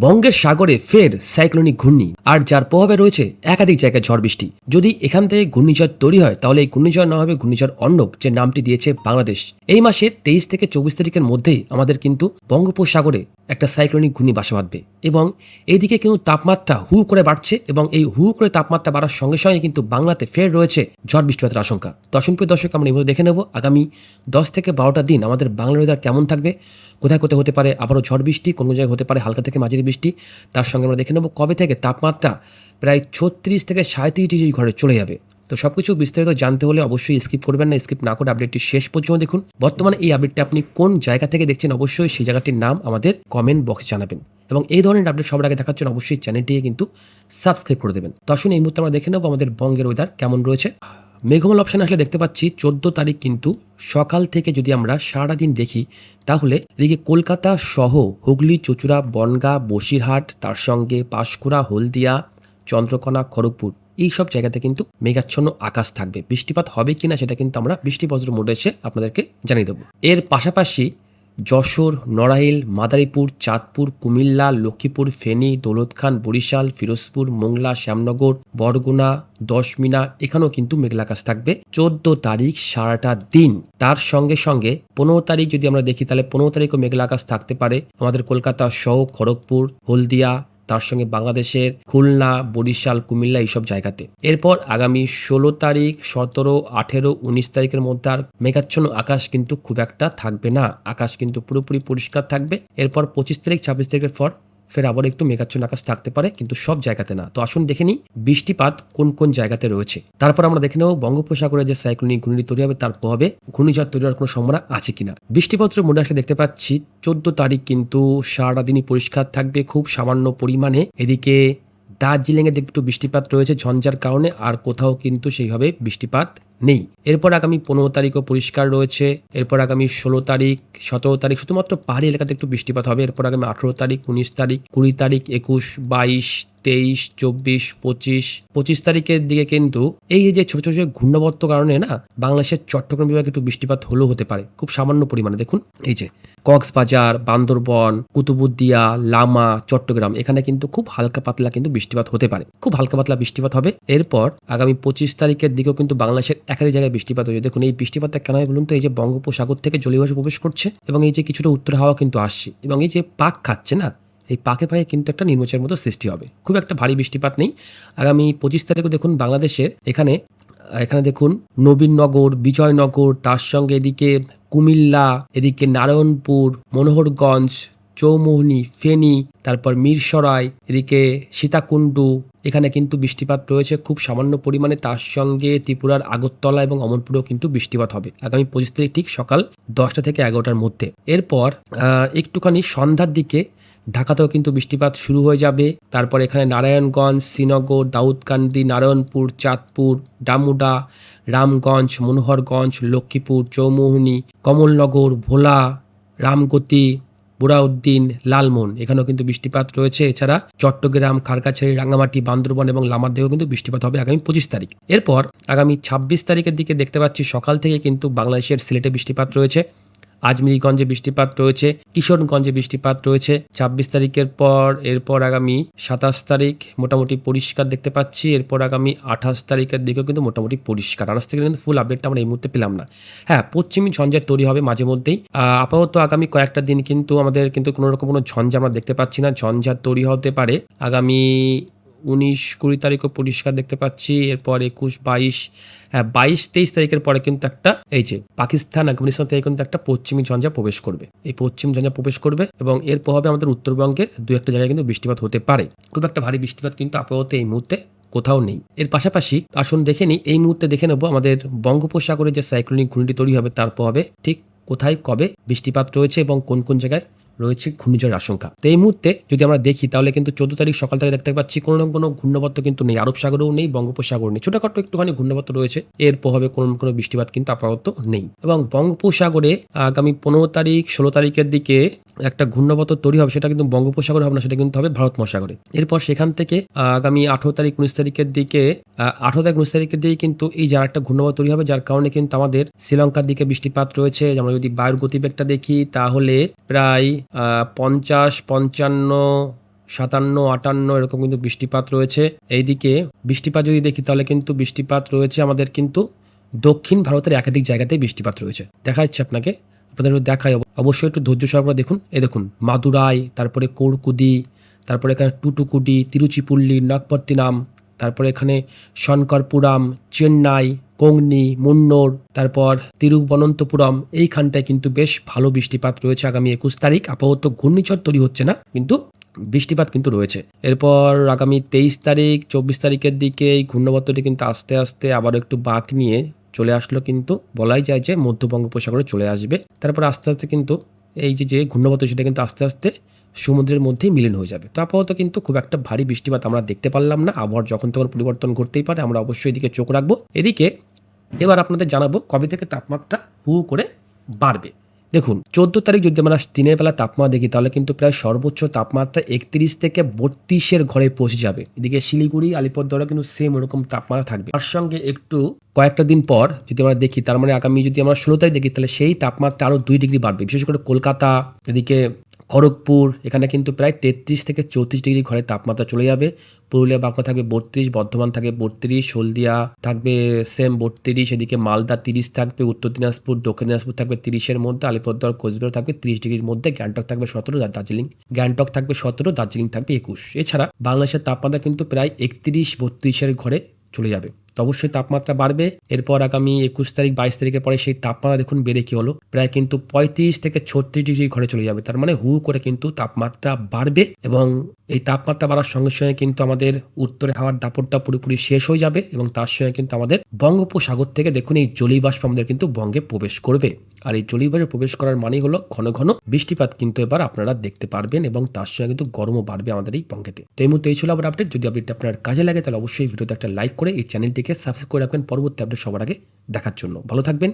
বঙ্গের সাগরে ফের সাইক্লোনিক ঘূর্ণি আর যার প্রভাবে রয়েছে একাধিক জায়গায় ঝড় বৃষ্টি। যদি এখান থেকে ঘূর্ণিঝড় তৈরি হয় তাহলে এই ঘূর্ণিঝড় না হবে ঘূর্ণিঝড় অর্ণব, যে নামটি দিয়েছে বাংলাদেশ। এই মাসের 23 থেকে 24 তারিখের মধ্যেই আমাদের কিন্তু বঙ্গোপসাগরে একটা সাইক্লোনিক ঘূর্ণি বাসা বাঁধবে এবং এইদিকে কিন্তু তাপমাত্রা হু করে বাড়ছে এবং এই হু করে তাপমাত্রা বাড়ার সঙ্গে সঙ্গে কিন্তু বাংলাতে ফের রয়েছে ঝড় বৃষ্টিপাতের আশঙ্কা। প্রিয় দর্শক, আমরা এইভাবে দেখে নেব আগামী 10 থেকে 12টা দিন আমাদের বাংলার ওয়েদার কেমন থাকবে, কোথায় কোথায় হতে পারে আবারও ঝড় বৃষ্টি, কোন জায়গায় হতে পারে হালকা থেকে মাঝারি বৃষ্টি। তার সঙ্গে আমরা দেখে নেব কবে থেকে তাপমাত্রা প্রায় 36 থেকে 37 ডিগ্রি ঘরে চলে যাবে। তো সবকিছু বিস্তারিত জানতে হলে অবশ্যই স্কিপ করবেন না, স্কিপ না করে আপডেটটি শেষ পর্যন্ত দেখুন। বর্তমানে এই আপডেটটি আপনি কোন জায়গা থেকে দেখছেন অবশ্যই সেই জায়গাটির নাম আমাদের কমেন্ট বক্সে জানাবেন এবং এই ধরনের আপডেট সবার আগে দেখার জন্য অবশ্যই চ্যানেলটিকে কিন্তু সাবস্ক্রাইব করে দেবেন। তো আসুন এই মুহূর্তে আমরা দেখে নেব আমাদের বঙ্গের ওয়েদার কেমন রয়েছে। মেঘমল অপশানে আসলে দেখতে পাচ্ছি 14 তারিখ কিন্তু সকাল থেকে যদি আমরা সারাদিন দেখি তাহলে এদিকে কলকাতা সহ হুগলি, চুঁচুড়া, বনগাঁ, বসিরহাট, তার সঙ্গে পাঁশকুড়া, হলদিয়া, চন্দ্রকোনা, খড়গপুর এই সব জায়গাতে কিন্তু মেঘাচ্ছন্ন আকাশ থাকবে। বৃষ্টিপাত হবে কিনা সেটা কিন্তু আমরা বৃষ্টিবজ্র মোডে এসে আপনাদেরকে জানিয়ে দেবো। এর পাশাপাশি যশোর, নড়াইল, মাদারীপুর, চাঁদপুর, কুমিল্লা, লক্ষ্মীপুর, ফেনী, দৌলতখান, বরিশাল, ফিরোজপুর, মোংলা, শ্যামনগর, বরগুনা, দশমিনা এখানেও কিন্তু মেঘলা আকাশ থাকবে 14 তারিখ সারাটা দিন। তার সঙ্গে সঙ্গে 15 তারিখ যদি আমরা দেখি তাহলে 15 তারিখও মেঘলা আকাশ থাকতে পারে আমাদের কলকাতা সহ খড়গপুর, হলদিয়া, তার সঙ্গে বাংলাদেশের খুলনা, বরিশাল, কুমিল্লা এইসব জায়গাতে। এরপর আগামী 16 তারিখ, 17, 18, 19 তারিখের মধ্যে আর মেঘাচ্ছন্ন আকাশ কিন্তু খুব একটা থাকবে না, আকাশ কিন্তু পুরোপুরি পরিষ্কার থাকবে। এরপর 25 তারিখ, 26 তারিখের পর ফের আবার একটু মেঘাচ্ছন্ন আকাশ থাকতে পারে, কিন্তু সব জায়গাতে না। তো আসুন দেখে নিই বৃষ্টিপাত কোন কোন জায়গাতে রয়েছে। তারপর আমরা দেখে নেব বঙ্গোপসাগরে যে সাইক্লোনিক ঘূর্ণি তৈরি হবে তার প্রভাবে ঘূর্ণিঝড় তৈরি হওয়ার কোনো সম্ভাবনা আছে কিনা। বৃষ্টিপত্রের মোডে আসলে দেখতে পাচ্ছি 14 তারিখ কিন্তু সারাদিনই পরিষ্কার থাকবে, খুব সামান্য পরিমাণে। এদিকে দার্জিলিংয়ে একটু বৃষ্টিপাত রয়েছে ঝঞ্ঝার কারণে, আর কোথাও কিন্তু সেইভাবে বৃষ্টিপাত নেই। এরপর আগামী 15 তারিখও পরিষ্কার রয়েছে। এরপর আগামী 16 তারিখ, 17 তারিখ শুধুমাত্র পাহাড়ি এলাকাতে একটু বৃষ্টিপাত হবে। এরপর আগামী 18 তারিখ, 19 তারিখ, 20 তারিখ, 21, 22, 23, 24, 25 তারিখের দিকে কিন্তু এই যে ছোট ছোট ঘূর্ণাবর্ত কারণে না বাংলাদেশের চট্টগ্রাম বিভাগে একটু বৃষ্টিপাত হলেও হতে পারে, খুব সামান্য পরিমাণে। দেখুন এই যে কক্সবাজার, বান্দরবন, কুতুবুদ্দিয়া, লামা, চট্টগ্রাম এখানে কিন্তু খুব হালকা পাতলা কিন্তু বৃষ্টিপাত হতে পারে, খুব হালকা পাতলা বৃষ্টিপাত হবে। এরপর আগামী 25 তারিখের দিকেও কিন্তু বাংলাদেশের একাধিক জায়গায় বৃষ্টিপাত হয়েছে। দেখুন এই বৃষ্টিপাতটা কেন হয় বলুন তো, এই যে বঙ্গোপসাগর থেকে জলীয় বাষ্প প্রবেশ করছে এবং এই যে কিছুটা উত্তর হাওয়া কিন্তু আসছে এবং এই যে পাক খাচ্ছে না, এই পাকে পাকে কিন্তু একটা নিম্নচাপের মতো সৃষ্টি হবে, খুব একটা ভারী বৃষ্টিপাত নেই। আগামী 25 তারিখে দেখুন বাংলাদেশের এখানে দেখুন নবীনগর, বিজয়নগর, তার সঙ্গে এদিকে কুমিল্লা, এদিকে নারায়ণপুর, মনোহরগঞ্জ, চৌমুহনী, ফেনী, তারপর মিরসরাই, এদিকে সীতাকুণ্ডু এখানে কিন্তু বৃষ্টিপাত রয়েছে খুব সামান্য পরিমাণে। তার সঙ্গে ত্রিপুরার আগরতলা এবং অমরপুরেও কিন্তু বৃষ্টিপাত হবে আগামী 25 তারিখ ঠিক সকাল 10টা থেকে 11টার মধ্যে। এরপর একটুখানি সন্ধ্যার দিকে ঢাকাতেও কিন্তু বৃষ্টিপাত শুরু হয়ে যাবে। তারপর এখানে নারায়ণগঞ্জ, শ্রীনগর, দাউদকান্দি, নারায়ণপুর, চাঁদপুর, ডামুডা, রামগঞ্জ, মনোহরগঞ্জ, লক্ষ্মীপুর, চৌমুহনী, কমলনগর, ভোলা, রামগতি, বুড়াউদ্দিন, লালমোহন এখানেও কিন্তু বৃষ্টিপাত রয়েছে। এছাড়া চট্টগ্রাম, খাগড়াছড়ি, রাঙ্গামাটি, বান্দরবন এবং লামারদেও কিন্তু বৃষ্টিপাত হবে আগামী 25 তারিখ। এরপর আগামী 26 তারিখের দিকে দেখতে পাচ্ছি সকাল থেকে কিন্তু বাংলাদেশের সিলেটে বৃষ্টিপাত রয়েছে, আজমিরগঞ্জে বৃষ্টিপাত রয়েছে, কিশোরগঞ্জে বৃষ্টিপাত রয়েছে 26 তারিখের পর। এরপর আগামী 27 তারিখ মোটামুটি পরিষ্কার দেখতে পাচ্ছি। এরপর আগামী 28 তারিখের দিকেও কিন্তু মোটামুটি পরিষ্কার। 28 থেকে কিন্তু ফুল আপডেটটা আমরা এই মুহূর্তে পেলাম না। হ্যাঁ, পশ্চিমী ঝঞ্ঝা তৈরি হবে মাঝে মধ্যেই। আপাতত আগামী কয়েকটা দিন কিন্তু আমাদের কিন্তু কোনো রকম কোনো ঝঞ্ঝা আমরা দেখতে পাচ্ছি না। ঝঞ্ঝা তৈরি হতে পারে আগামী 19-20 তারিখও পরিষ্কার দেখতে পাচ্ছি। এরপর 21, 22, 22-23 তারিখের পরে কিন্তু একটা এই যে পাকিস্তান, আফগানিস্তান থেকে কিন্তু একটা পশ্চিমী ঝঞ্ঝা প্রবেশ করবে। এই পশ্চিম ঝঞ্ঝা প্রবেশ করবে এবং এর প্রভাবে আমাদের উত্তরবঙ্গের দু একটা জায়গায় কিন্তু বৃষ্টিপাত হতে পারে। খুব একটা ভারী বৃষ্টিপাত কিন্তু আপাতত এই মুহূর্তে কোথাও নেই। এর পাশাপাশি আসুন দেখে নিই এই মুহূর্তে দেখে নেব আমাদের বঙ্গোপসাগরে যে সাইক্লোনিক ঘূর্ণিটি তৈরি হবে তার প্রভাবে ঠিক কোথায় কবে বৃষ্টিপাত রয়েছে এবং কোন কোন জায়গায় রয়েছে ঘূর্ণিঝড়ের আশঙ্কা। তো এই মুহূর্তে যদি আমরা দেখি তাহলে কিন্তু 14 তারিখ সকাল থেকে দেখতে পাচ্ছি কোনো না কোনো ঘূর্ণাবর্ত কিন্তু নেই, আরব সাগরেও নেই, বঙ্গোপসাগর নেই, ছোটখাটো একটুখানি ঘূর্ণাবর্ত রয়েছে। এর প্রভাবে কোনো বৃষ্টিপাত কিন্তু আপাতত নেই এবং বঙ্গোপসাগরে আগামী 15 তারিখ, 16 তারিখের দিকে একটা ঘূর্ণাবর্ত তৈরি হবে, সেটা কিন্তু বঙ্গোপসাগরে হবে না, সেটা কিন্তু হবে ভারত মহাসাগরে। এরপর সেখান থেকে আগামী 18 তারিখ, 19 তারিখের দিকে 18 তারিখ, 19 তারিখের দিকে কিন্তু এই যার একটা ঘূর্ণাবর্ত তৈরি হবে, যার কারণে কিন্তু আমাদের শ্রীলঙ্কার দিকে বৃষ্টিপাত রয়েছে। আমরা যদি বায়ুর গতিবেগটা দেখি তাহলে প্রায় 50, 55, 57, 58 এরকম কিন্তু বৃষ্টিপাত রয়েছে। এইদিকে বৃষ্টিপাত যদি দেখি তাহলে কিন্তু বৃষ্টিপাত রয়েছে আমাদের কিন্তু দক্ষিণ ভারতের একাধিক জায়গাতেই বৃষ্টিপাত রয়েছে। দেখা যাচ্ছে আপনাদের দেখায়, অবশ্যই একটু ধৈর্য সহকারে দেখুন। এই দেখুন মাদুরাই, তারপরে কোরকুদি, তারপরে এখানে টুটুকুডি, তিরুচিপুল্লি, নাগপত্তিনাম, তারপরে এখানে শঙ্করপুরাম, চেন্নাই, কোংনি, মুন্নোর, তারপর তিরুবনন্তপুরম, এইখানটায় কিন্তু বেশ ভালো বৃষ্টিপাত রয়েছে আগামী 21 তারিখ। আপাতত ঘূর্ণিঝড় তৈরি হচ্ছে না, কিন্তু বৃষ্টিপাত কিন্তু রয়েছে। এরপর আগামী 23 তারিখ 24 তারিখের দিকে এই ঘূর্ণাবর্তটি কিন্তু আস্তে আস্তে আবার একটু বাঁক নিয়ে চলে আসলো, কিন্তু বলাই যায় যে মধ্য বঙ্গোপসাগরে চলে আসবে। তারপর আস্তে আস্তে কিন্তু এই যে ঘূর্ণাবর্ত সেটা কিন্তু আস্তে আস্তে সমুদ্রের মধ্যেই মিলন হয়ে যাবে। তো আপাতত কিন্তু খুব একটা ভারী বৃষ্টিপাত আমরা দেখতে পারলাম না। আবহাওয়ার যখন তখন পরিবর্তন ঘটতেই পারে, আমরা অবশ্যই এদিকে চোখ রাখবো। এদিকে এবার আপনাদের জানাবো কবে থেকে তাপমাত্রা হু করে বাড়বে। দেখুন 14 তারিখ যদি আমরা দিনের বেলা তাপমাত্রা দেখি তাহলে কিন্তু প্রায় সর্বোচ্চ তাপমাত্রা 31 থেকে 32-এর ঘরে পৌঁছে যাবে। এদিকে শিলিগুড়ি, আলিপুরদুয়ারে কিন্তু সেম ওরকম তাপমাত্রা থাকবে। তার সঙ্গে একটু কয়েকটা দিন পর যদি আমরা দেখি, তার মানে আগামী যদি আমরা 16 তারিখ দেখি তাহলে সেই তাপমাত্রা আরও 2 ডিগ্রি বাড়বে। বিশেষ করে কলকাতা, এদিকে খড়গপুর, এখানে কিন্তু প্রায় 33 থেকে 34 ডিগ্রি ঘরে তাপমাত্রা চলে যাবে। পুরুলিয়া, বাঁকুড়া থাকবে 32, বর্ধমান থাকবে 32, হলদিয়া থাকবে সেম 32, এদিকে মালদা 30 থাকবে, উত্তর দিনাজপুর, দক্ষিণ দিনাজপুর থাকবে 30-এর মধ্যে, আলিপুরদুয়ার, কোচবিহার থাকবে 30 ডিগ্রির মধ্যে, গ্যাংটক থাকবে 17, গ্যাংটক থাকবে 17, দার্জিলিং থাকবে 21। এছাড়া বাংলাদেশের তাপমাত্রা কিন্তু প্রায় 31-32-এর ঘরে চলে যাবে। তো অবশ্যই তাপমাত্রা বাড়বে। এরপর আগামী 21 তারিখ 22 তারিখের পরে সেই তাপমাত্রা দেখুন বেড়ে কি হলো, প্রায় কিন্তু 35 থেকে 36 ডিগ্রি ঘরে চলে যাবে। তার মানে হু করে কিন্তু তাপমাত্রা বাড়বে, এবং এই তাপমাত্রা বাড়ার সঙ্গে সঙ্গে কিন্তু আমাদের উত্তরে হাওয়ার দাপটটা পুরোপুরি শেষ হয়ে যাবে, এবং তার সঙ্গে কিন্তু আমাদের বঙ্গোপসাগর থেকে দেখুন এই জলীয় বাষ্প আমাদের কিন্তু বঙ্গে প্রবেশ করবে। আর এই জলীয় বাষ্প প্রবেশ করার মানে হলো ঘন ঘন বৃষ্টিপাত কিন্তু এবার আপনারা দেখতে পারবেন, এবং তার সঙ্গে কিন্তু গরমও বাড়বে আমাদের এই বঙ্গেতে। তো এই মুহূর্তে এই ছিল আবার আপডেট। যদি আপডেটটা আপনার কাজে লাগে তাহলে অবশ্যই ভিডিওতে একটা লাইক করে এই চ্যানেলটিকে সাবস্ক্রাইব করে রাখবেন পরবর্তী আপডেট সবার আগে দেখার জন্য। ভালো থাকবেন।